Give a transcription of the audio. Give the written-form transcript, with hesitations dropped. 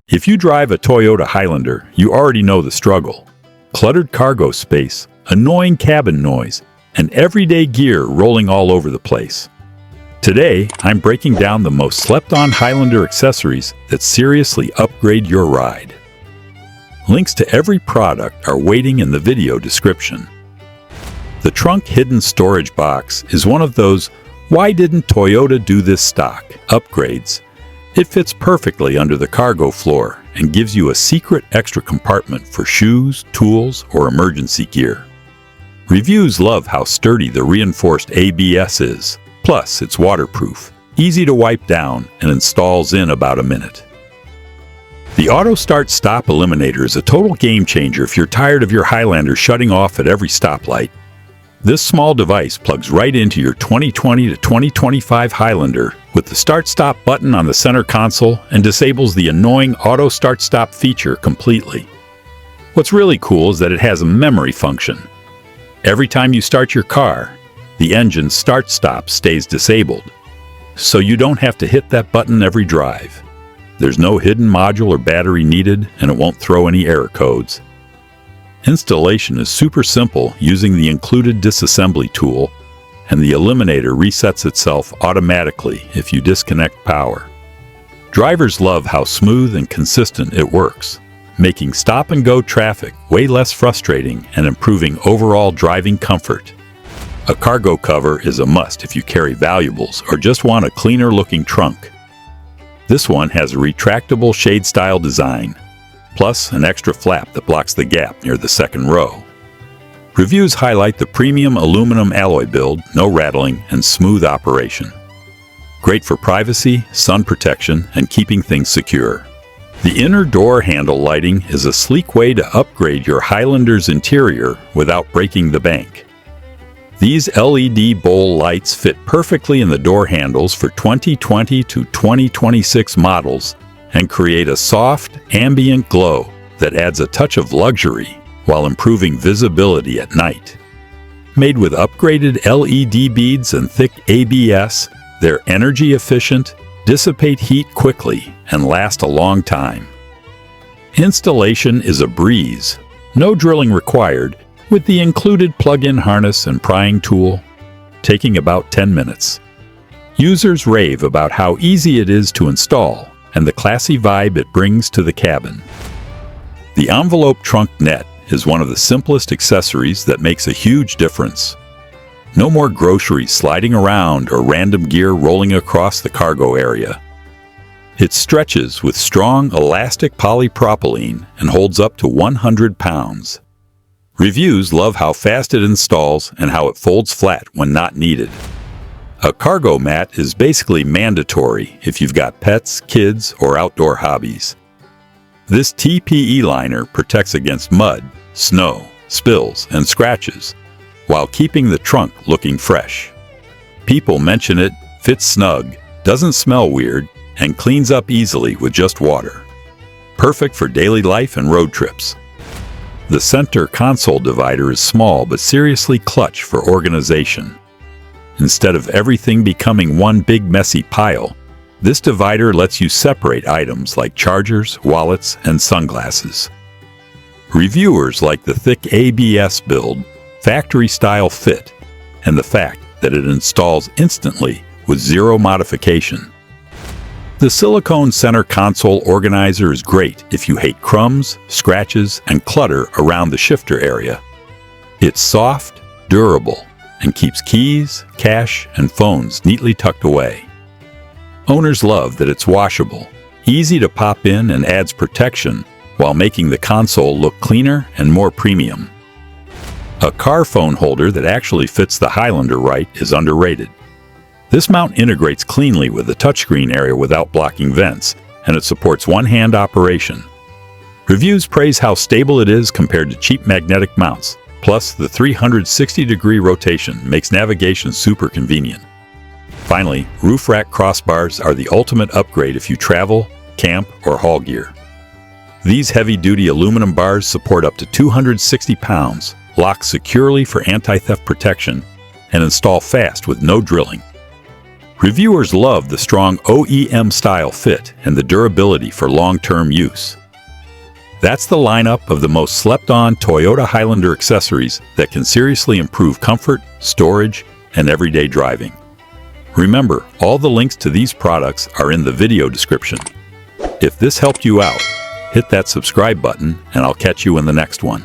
If you drive a Toyota Highlander, you already know the struggle. Cluttered cargo space, annoying cabin noise, and everyday gear rolling all over the place. Today, I'm breaking down the most slept-on Highlander accessories that seriously upgrade your ride. Links to every product are waiting in the video description. The trunk hidden storage box is one of those "why didn't Toyota do this" stock upgrades. It fits perfectly under the cargo floor and gives you a secret extra compartment for shoes, tools, or emergency gear. Reviews love how sturdy the reinforced ABS is. Plus, it's waterproof, easy to wipe down, and installs in about a minute. The Auto Start Stop Eliminator is a total game changer if you're tired of your Highlander shutting off at every stoplight. This small device plugs right into your 2020 to 2025 Highlander with the Start-Stop button on the center console and disables the annoying Auto Start-Stop feature completely. What's really cool is that it has a memory function. Every time you start your car, the engine's start-stop stays disabled, so you don't have to hit that button every drive. There's no hidden module or battery needed, and it won't throw any error codes. Installation is super simple using the included disassembly tool, and the Eliminator resets itself automatically if you disconnect power. Drivers love how smooth and consistent it works, making stop-and-go traffic way less frustrating and improving overall driving comfort. A cargo cover is a must if you carry valuables or just want a cleaner-looking trunk. This one has a retractable shade-style design, plus an extra flap that blocks the gap near the second row. Reviews highlight the premium aluminum alloy build, no rattling, and smooth operation. Great for privacy, sun protection, and keeping things secure. The inner door handle lighting is a sleek way to upgrade your Highlander's interior without breaking the bank. These LED bowl lights fit perfectly in the door handles for 2020 to 2026 models and create a soft, ambient glow that adds a touch of luxury while improving visibility at night. Made with upgraded LED beads and thick ABS, they're energy efficient, dissipate heat quickly, and last a long time. Installation is a breeze. No drilling required, with the included plug-in harness and prying tool, taking about 10 minutes. Users rave about how easy it is to install and the classy vibe it brings to the cabin. The envelope trunk net is one of the simplest accessories that makes a huge difference. No more groceries sliding around or random gear rolling across the cargo area. It stretches with strong elastic polypropylene and holds up to 100 pounds. Reviews love how fast it installs and how it folds flat when not needed. A cargo mat is basically mandatory if you've got pets, kids, or outdoor hobbies. This TPE liner protects against mud, snow, spills, and scratches, while keeping the trunk looking fresh. People mention it fits snug, doesn't smell weird, and cleans up easily with just water. Perfect for daily life and road trips. The center console divider is small but seriously clutch for organization. Instead of everything becoming one big messy pile, this divider lets you separate items like chargers, wallets, and sunglasses. Reviewers like the thick ABS build, factory-style fit, and the fact that it installs instantly with zero modification. The silicone center console organizer is great if you hate crumbs, scratches, and clutter around the shifter area. It's soft, durable, and keeps keys, cash, and phones neatly tucked away. Owners love that it's washable, easy to pop in, and adds protection while making the console look cleaner and more premium. A car phone holder that actually fits the Highlander right is underrated. This mount integrates cleanly with the touchscreen area without blocking vents, and it supports one-hand operation. Reviews praise how stable it is compared to cheap magnetic mounts. Plus, the 360-degree rotation makes navigation super convenient. Finally, roof rack crossbars are the ultimate upgrade if you travel, camp, or haul gear. These heavy-duty aluminum bars support up to 260 pounds, lock securely for anti-theft protection, and install fast with no drilling. Reviewers love the strong OEM-style fit and the durability for long-term use. That's the lineup of the most slept-on Toyota Highlander accessories that can seriously improve comfort, storage, and everyday driving. Remember, all the links to these products are in the video description. If this helped you out, hit that subscribe button and I'll catch you in the next one.